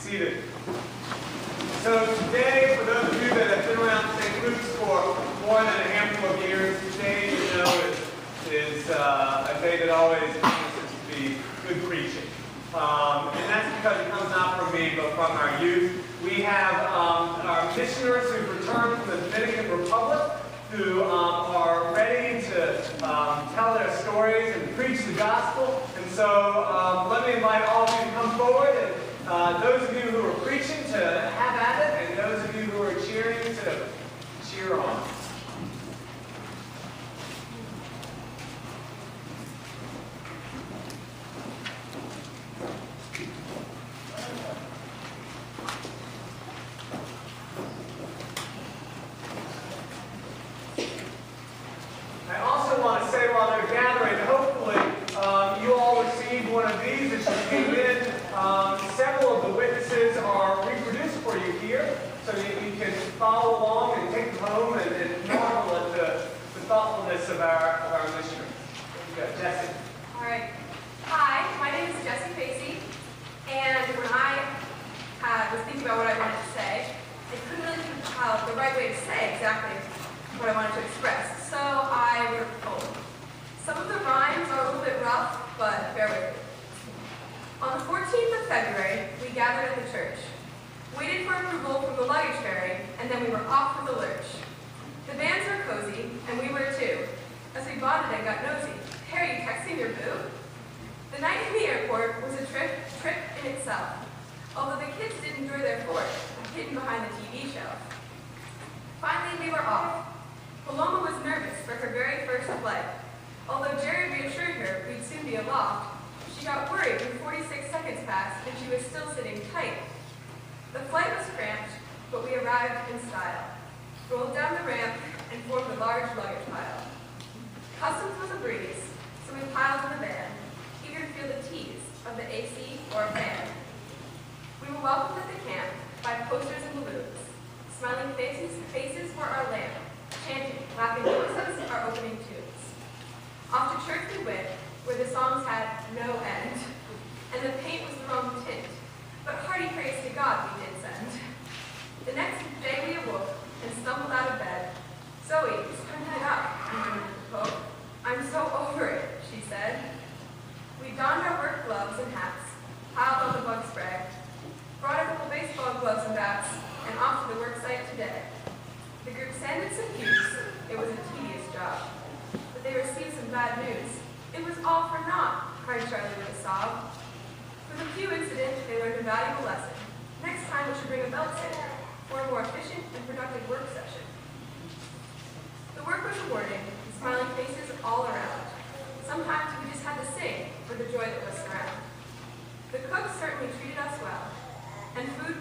seated. So today, for those of you that have been around St. Luke's for more than a handful of years, today, you know, is a day that always promises to be good preaching. And that's because it comes not from me, but from our youth. We have our missionaries who've returned from the Dominican Republic, who are ready to tell their stories and preach the gospel. And so let me invite all of you to come forward, and those of you who are preaching to have at it, and those of you who are cheering to cheer on. I also want to say while they're gathering, hopefully you all received one of these as you came in. Several of the witnesses are reproduced for you here, so you can follow along and take them home and marvel at the thoughtfulness of our missionaries. Jessie. All right. Hi, my name is Jessie Pacey, and when I was thinking about what I wanted to say, I couldn't really think of the right way to say exactly what I wanted to express, so I wrote a poem. Some of the rhymes are a little bit rough, but bear with me. On the 14th of February, we gathered at the church, waited for approval from the luggage ferry, and then we were off with a lurch. The bands were cozy, and we were too, as we bonded and got nosy. Hey, are you texting your boo? The night in the airport was a trip in itself, although the kids did enjoy their fort, hidden behind the TV shelf. Finally, we were off. Paloma was nervous for her very first flight. Although Jerry reassured her we'd soon be aloft, she got worried when 46 seconds passed and she was still sitting tight. The flight was cramped, but we arrived in style, rolled down the ramp, and formed a large luggage pile. Customs was a breeze, so we piled in the van, eager to feel the tease of the AC or a fan. We were welcomed at the camp by posters and balloons. Smiling faces were our lamp, chanting, laughing voices, our opening tunes. Off to church we went, where the songs had no end, and the paint was the wrong tint, but hearty praise to God we did send. The next day we awoke and stumbled out of bed. Zoe, turn it up, I Pope. I'm so over it, she said. We donned our work gloves and hats, piled on the bug spray, brought a couple baseball gloves and bats, and off to the work site today. The group sanded some cubes. It was a tedious job. But they received some bad news. It was all for naught, cried Charlie with a sob. From the few incidents, they learned a valuable lesson. Next time we should bring a belt sander for a more efficient and productive work session. The work was rewarding, with smiling faces all around. Sometimes we just had to sing for the joy that was surround. The cooks certainly treated us well, and food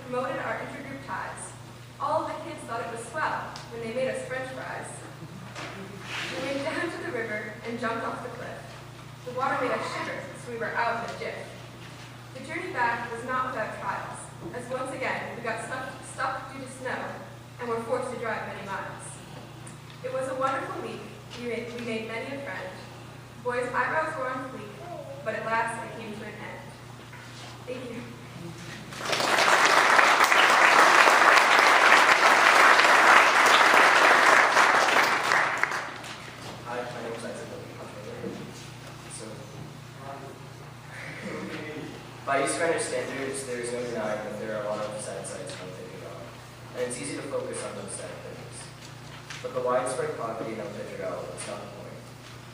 promoted our intergroup ties. All of the kids thought it was swell when they made us French fries. We went down to the river and jumped off the cliff. The water made us shiver, so we were out in a jiff. The journey back was not without trials, as once again we got stuck due to snow and were forced to drive many miles. It was a wonderful week. We made many a friend. Boys' eyebrows were on fleek, but at last it came to an end. Thank you. Hi, my name is Isaac. By East Greenwich standards, there is no denying that there are a lot of sad sights I'm thinking of, and it's easy to focus on those sad things. But the widespread poverty in El Pedregal is not the point.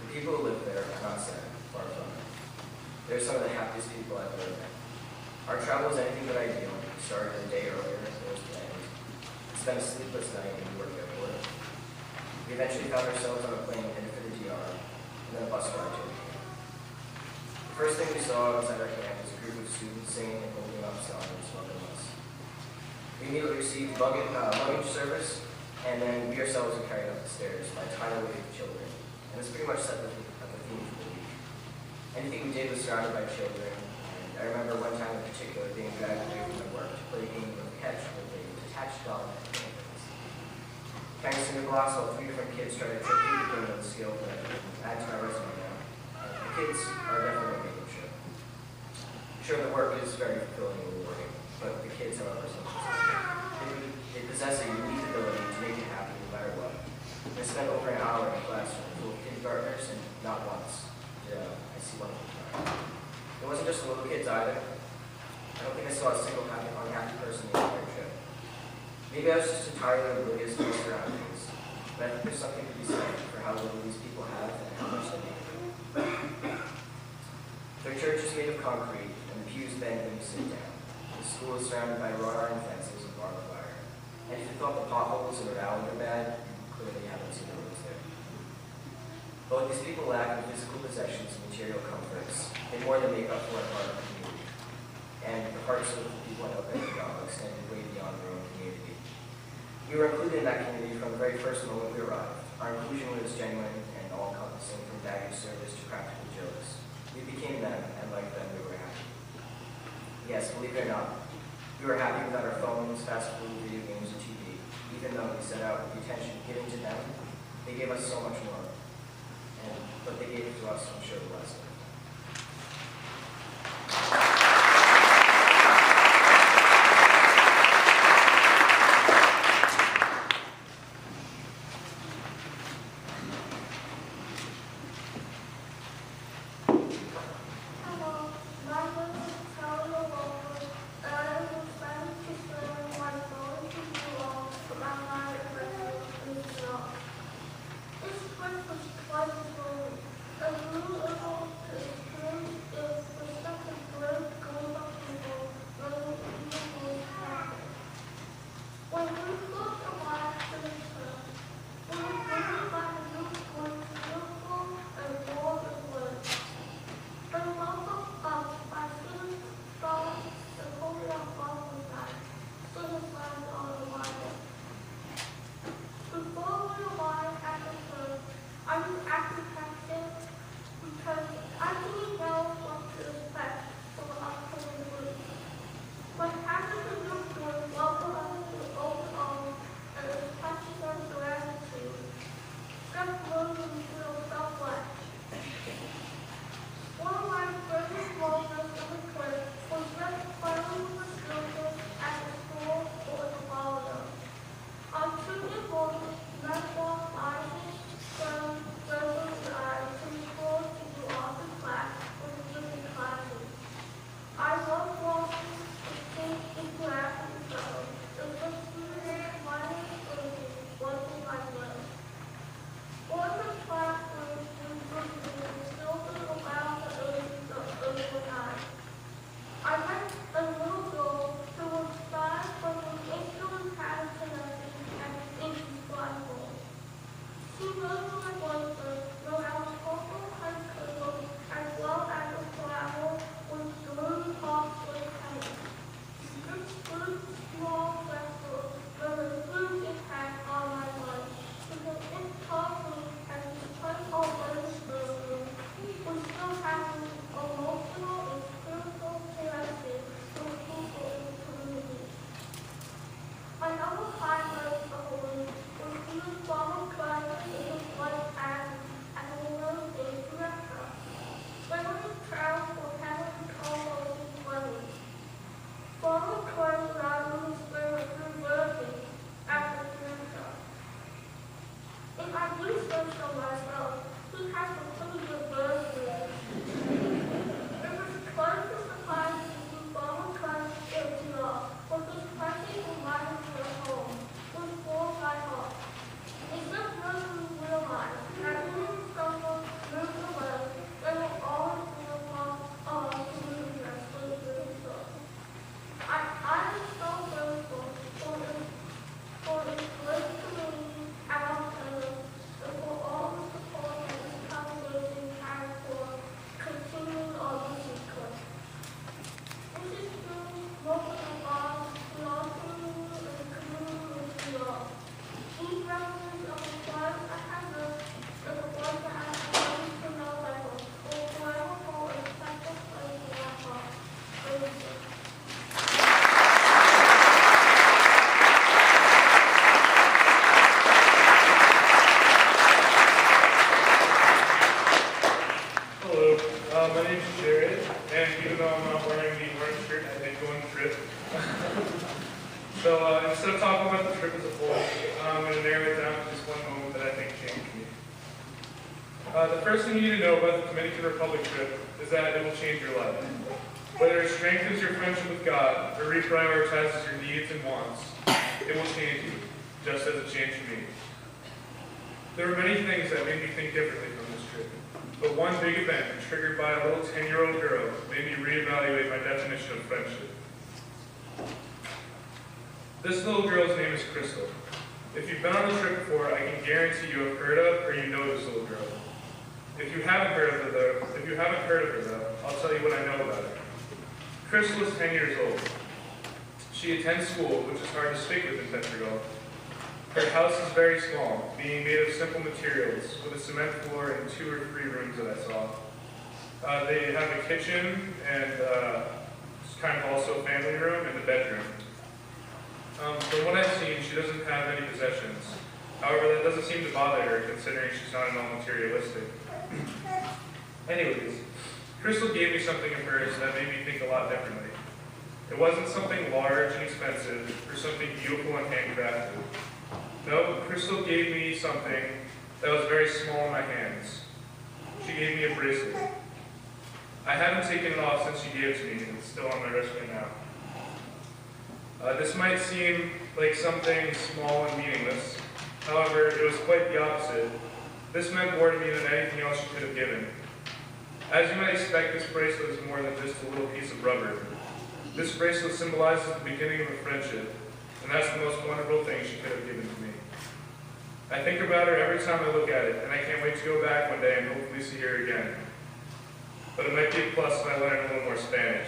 The people who live there are not sad, far from it. They're some of the happiest people I've ever met. Our travel was anything but ideal. We started a day earlier than it was planned. We spent a sleepless night in Newark Airport. We eventually found ourselves on a plane headed for the DR, and then a bus ride to the camp. The first thing we saw outside our camp was a group of students singing and holding up signs welcoming us. We immediately received luggage service, and then we ourselves were carried up the stairs by a tidal wave of children. And this pretty much set the theme for the week. Anything we did was surrounded by children, and I remember one time in particular being dragged away from my work to play a game of catch with a detached doll at the campus. Thanks to Nicholas, all 3 different kids started tripping to bring the skill that I add to my resume now. The kids are definitely making the trip. I'm sure the work is very fulfilling and rewarding. kids, however, they possess a unique ability to make you happy no matter what. I spent over an hour in a classroom full of kindergartners, and not once did I see one of them cry. It wasn't just the little kids either. I don't think I saw a single unhappy person the entire trip. Maybe I was just entirely oblivious to my surroundings, but I think there's something to be said for how little these people have and how much they need. Their church is made of concrete, and the pews bend when you sit down. The school is surrounded by wrought iron fences and barbed wire. And if you thought the potholes in the valley were bad, you clearly haven't seen the roads there. But what these people lack in physical possessions and material comforts, they more than make up for in heart and community. And the hearts of the people in El Pedregal extended way beyond their own community. We were included in that community from the very first moment we arrived. Our inclusion was genuine and all-encompassing, from baggage service to practical jokes. We became them, and like them, we were happy. Yes, believe it or not, we were happy without our phones, fast food, video games, and TV. Even though we set out with the attention given to them, they gave us so much more. And what they gave to us, I'm sure, the lesson. My name's Jared, and even though I'm not wearing the orange shirt, I did go on a trip. So instead of talking about the trip as a whole, I'm going to narrow it down to just one moment that I think changed me. The first thing you need to know about the Dominican Republic trip is that it will change your life. Whether it strengthens your friendship with God or reprioritizes your needs and wants, it will change you, just as it changed me. There were many things that made me think differently from this trip, but one big event triggered by a little 10-year-old girl made me reevaluate my definition of friendship. This little girl's name is Crystal. If you've been on the trip before, I can guarantee you have heard of or you know this little girl. If you haven't heard of her though, I'll tell you what I know about her. Crystal is 10 years old. She attends school, which is hard to stick with in Portugal. Her house is very small, being made of simple materials, with a cement floor and 2 or 3 rooms that I saw. They have a kitchen and kind of also a family room and a bedroom. From what I've seen, she doesn't have any possessions. However, that doesn't seem to bother her, considering she's not at all materialistic. Anyways, Crystal gave me something of hers that made me think a lot differently. It wasn't something large and expensive, or something beautiful and handcrafted. No, Crystal gave me something that was very small in my hands. She gave me a bracelet. I haven't taken it off since she gave it to me, and it's still on my wrist right now. This might seem like something small and meaningless. However, it was quite the opposite. This meant more to me than anything else she could have given. As you might expect, this bracelet is more than just a little piece of rubber. This bracelet symbolizes the beginning of a friendship, and that's the most wonderful thing she could have given to me. I think about her every time I look at it, and I can't wait to go back one day and hopefully see her again. But it might be a plus if I learn a little more Spanish.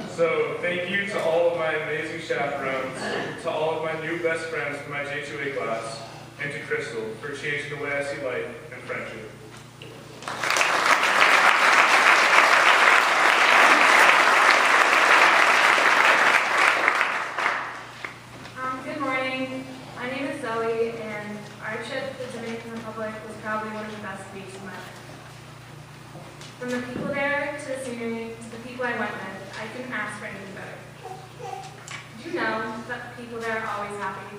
So, thank you to all of my amazing chaperones, to all of my new best friends from my J2A class, and to Crystal for changing the way I see life and friendship. Good morning. My name is Zoe, and our trip to the Dominican Republic was probably one of the best weeks of my life. From the people there, to the scenery, to the people I went with, I couldn't ask for anything better. Did you know that the people there are always happy?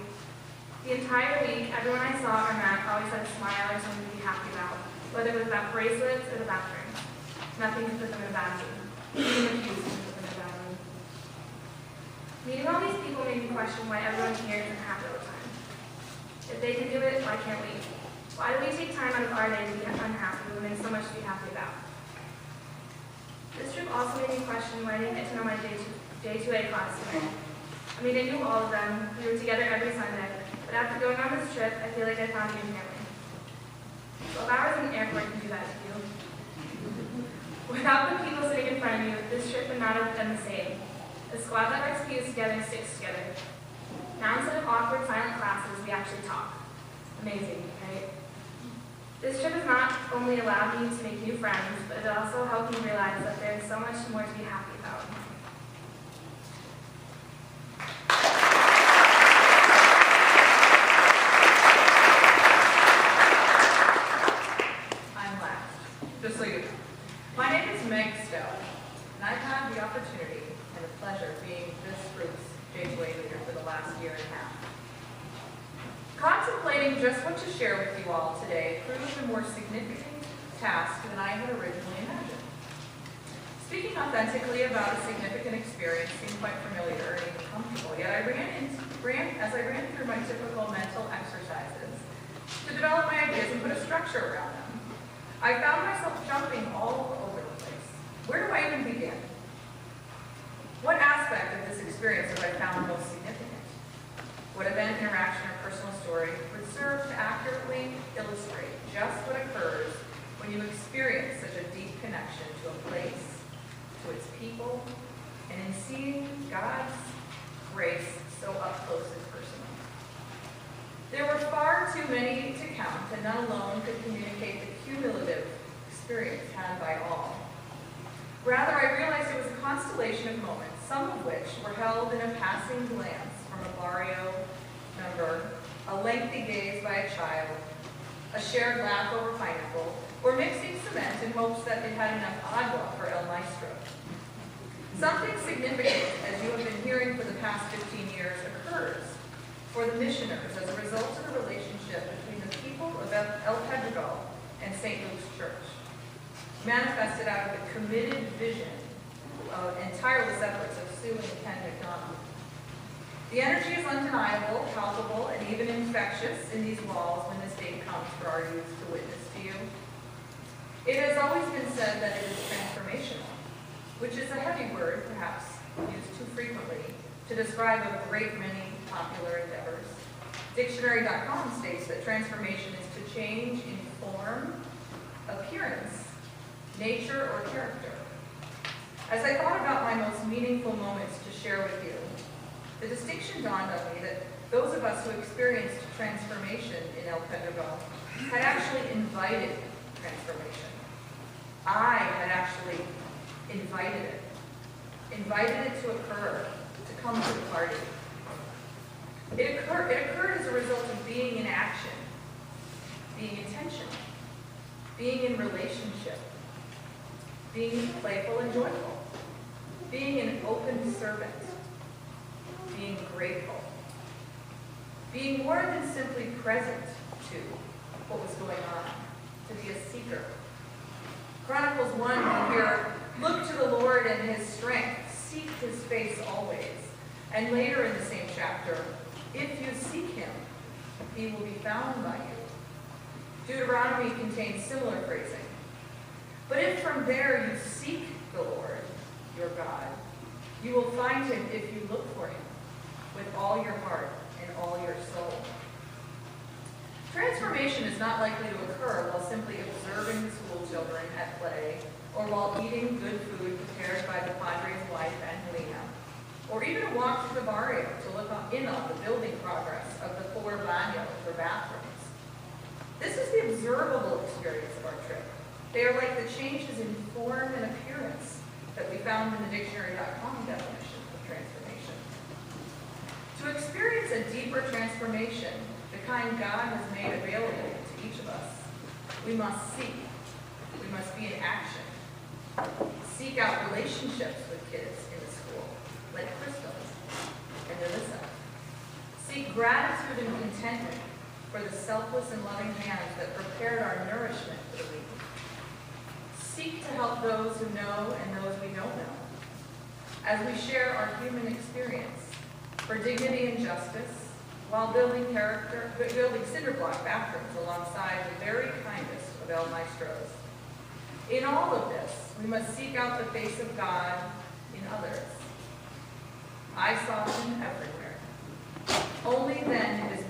The entire week, everyone I saw or met always had a smile or something to be happy about, whether it was about bracelets or the bathroom. Nothing could put them in a bad mood. Even the cues could put them in a bad mood. Meeting all these people made me question why everyone here isn't happy all the time. If they can do it, why can't we? Why do we take time out of our day to be unhappy when there's so much to be happy about? This trip also made me question why I didn't get to know my J2A class today. I mean, I knew all of them. We were together every Sunday. But after going on this trip, I feel like I found a new family. 12 hours in the airport can do that to you. Without the people sitting in front of you, this trip would not have been the same. The squad that writes cues together sticks together. Now instead of awkward, silent classes, we actually talk. Amazing, right? This trip has not only allowed me to make new friends, but it also helped me realize that there is so much more to be happy about. I'm last, just so you know. My name is Meg Stowe, and I've had the opportunity and the pleasure of being this group's J2A leader for the last year and a half. Contemplating just what to share with you all today proved a more significant task than I had originally imagined. Speaking authentically about a significant experience seemed quite familiar and even comfortable, yet as I ran through my typical mental exercises to develop my ideas and put a structure around them, I found myself jumping all over the place. Where do I even begin? What aspect of this experience have I found most significant? What event, interaction, or personal story would serve to accurately illustrate just what occurs when you experience such a deep connection to a place, to its people, and in seeing God's grace so up close and personal? There were far too many to count, and none alone could communicate the cumulative experience had by all. Rather, I realized it was a constellation of moments, some of which were held in a passing glance from a barrio member, a lengthy gaze by a child, a shared laugh over pineapple, or mixing cement in hopes that it had enough agua for El Maestro. Something significant, as you have been hearing for the past 15 years, occurs for the missioners as a result of the relationship between the people of El Pedregal and St. Luke's Church, manifested out of the committed vision and tireless efforts of Sue and Ken McDonald. The energy is undeniable, palpable, and even infectious in these walls when this day comes for our youth to witness to you. It has always been said that it is transformational, which is a heavy word, perhaps used too frequently, to describe a great many popular endeavors. Dictionary.com states that transformation is to change in form, appearance, nature, or character. As I thought about my most meaningful moments to share with you, the distinction dawned on me that those of us who experienced transformation in El Pedregal had actually invited transformation. I had actually invited it to occur, to come to the party. It occurred as a result of being in action, being intentional, being in relationship, being playful and joyful, being an open servant, being grateful, being more than simply present to what was going on, to be a seeker. Chronicles 1, we hear, look to the Lord and his strength, seek his face always. And later in the same chapter, if you seek him, he will be found by you. Deuteronomy contains similar phrasing. But if from there you seek the Lord, your God, you will find him if you look for him with all your heart and all your soul. Transformation is not likely to occur while simply observing the school children at play or while eating good food prepared by the Padre's wife, Angelina, or even a walk through the barrio to look in on the building progress of the 4 baños or bathrooms. This is the observable experience of our trip. They are like the changes in form and appearance that we found in the dictionary.com definition of transformation. To experience a deeper transformation, the kind God has made available to each of us, we must seek. We must be in action. Seek out relationships with kids in the school, like Crystal and Alyssa. Seek gratitude and contentment for the selfless and loving hands that prepared our nourishment for the week. Seek to help those who know and those we don't know, as we share our human experience for dignity and justice, while building cinder block bathrooms alongside the very kindest of El Maestros. In all of this, we must seek out the face of God in others. I saw him everywhere. Only then is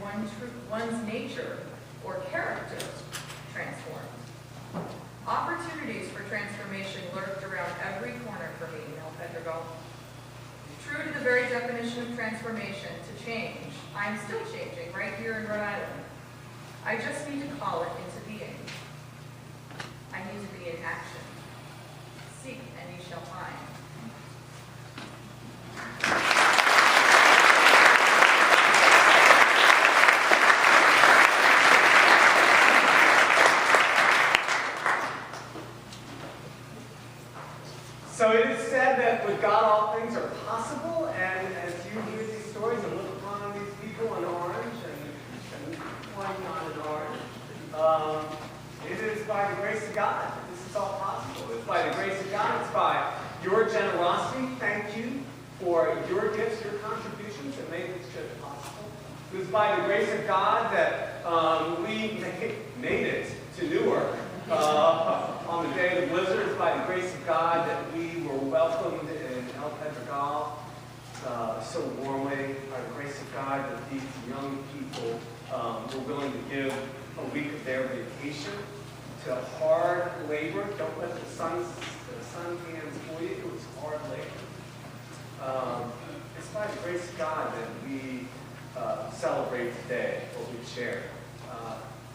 one's nature or character transformed. Opportunities for transformation lurked around every corner for me in El Pedregal. True to the very definition of transformation, to change, I am still changing right here in Rhode Island. I just need to call it into being. I need to be in action. Seek and ye shall find. So it is said that with God all things are possible, and as you hear these stories and look upon these people in orange and one not in orange, it is by the grace of God that this is all possible. It's by the grace of God. It's by your generosity. Thank you for your gifts, your contributions that made this trip possible. It was by the grace of God that we made it to Newark. On the day of the blizzard, it's by the grace of God that we were welcomed in El Pedregal so warmly. By the grace of God that these young people were willing to give a week of their vacation to hard labor. Don't let the sun hands fool you. It was hard labor. It's by the grace of God that we celebrate today what we share.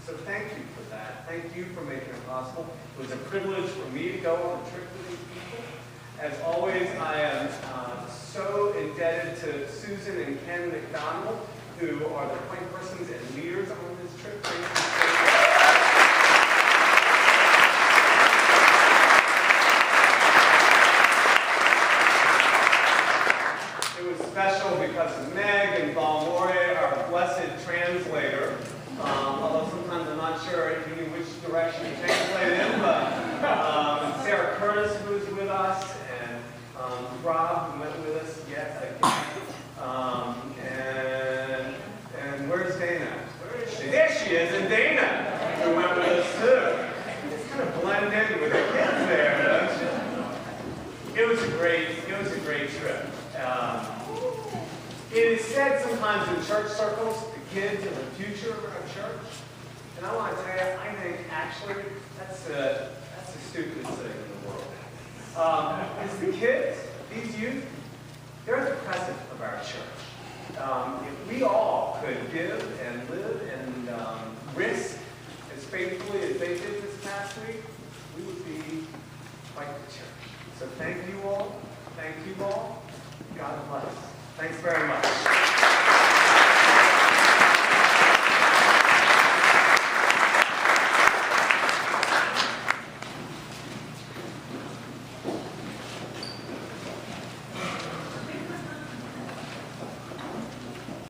So thank you for that. Thank you for making it possible. It was a privilege for me to go on a trip with these people. As always, I am so indebted to Susan and Ken McDonald, who are the point persons and leaders on this trip. Thank you so much. you which direction to translate in, but Sarah Curtis, who is with us, and Rob, who went with us yet again. And where's Dana? Where is she? There she is, and Dana, who went with us too. It's kind of blended in with the kids there, don't you? It was a great trip. It is said sometimes in church circles, the kids are the future of our church. And I want to tell you, I think actually that's the stupidest thing in the world. Is the kids, these youth, they're the present of our church. If we all could give and live and risk as faithfully as they did this past week, we would be like the church. So thank you all. Thank you all. God bless. Thanks very much.